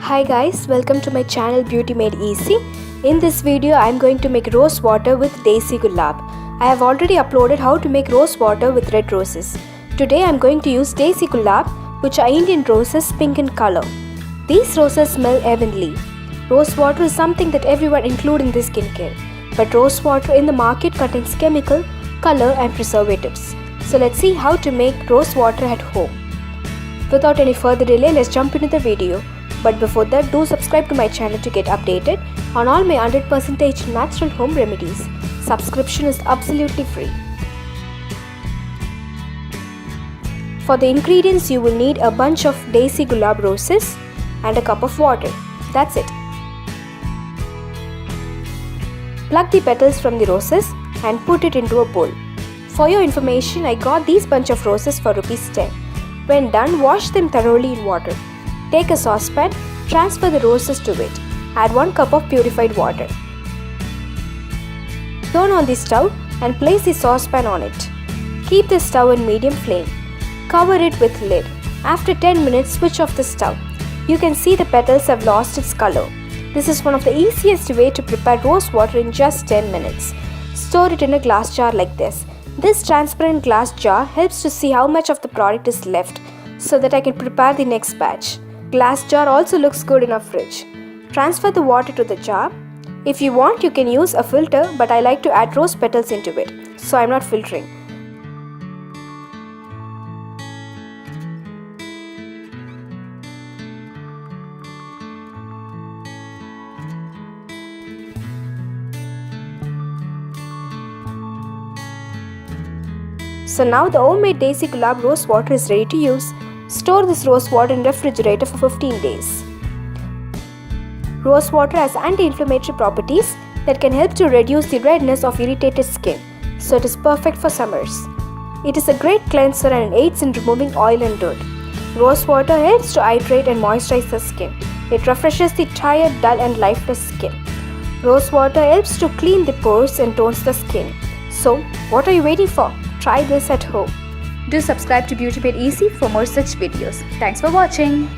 Hi guys, welcome to my channel Beauty Made Easy. In this video I am going to make rose water with Desi Gulab. I have already uploaded how to make rose water with red roses. Today I am going to use Desi Gulab, which are Indian roses pink in color. These roses smell heavenly. Rose water is something that everyone includes in their skincare. But rose water in the market contains chemical, color and preservatives. So let's see how to make rose water at home. Without any further delay, let's jump into the video. But before that, do subscribe to my channel to get updated on all my 100% natural home remedies. Subscription is absolutely free. For the ingredients, you will need a bunch of Desi Gulab roses and a cup of water. That's it. Pluck the petals from the roses and put it into a bowl. For your information, I got these bunch of roses for ₹10. When done, wash them thoroughly in water. Take a saucepan, transfer the roses to it. Add 1 cup of purified water. Turn on the stove and place the saucepan on it. Keep the stove in medium flame. Cover it with lid. After 10 minutes, switch off the stove. You can see the petals have lost its color. This is one of the easiest way to prepare rose water in just 10 minutes. Store it in a glass jar like this. This transparent glass jar helps to see how much of the product is left so that I can prepare the next batch. Glass jar also looks good in our fridge. Transfer the water to the jar. If you want, you can use a filter, but I like to add rose petals into it, so I'm not filtering. So now the homemade Desi Gulab rose water is ready to use. Store this rose water in refrigerator for 15 days. Rose water has anti-inflammatory properties that can help to reduce the redness of irritated skin, so it is perfect for summers. It is a great cleanser and aids in removing oil and dirt. Rose water helps to hydrate and moisturize the skin. It refreshes the tired, dull and lifeless skin. Rose water helps to clean the pores and tones the skin. So, what are you waiting for? Try this at home. Do subscribe to Beauty Made Easy for more such videos. Thanks for watching.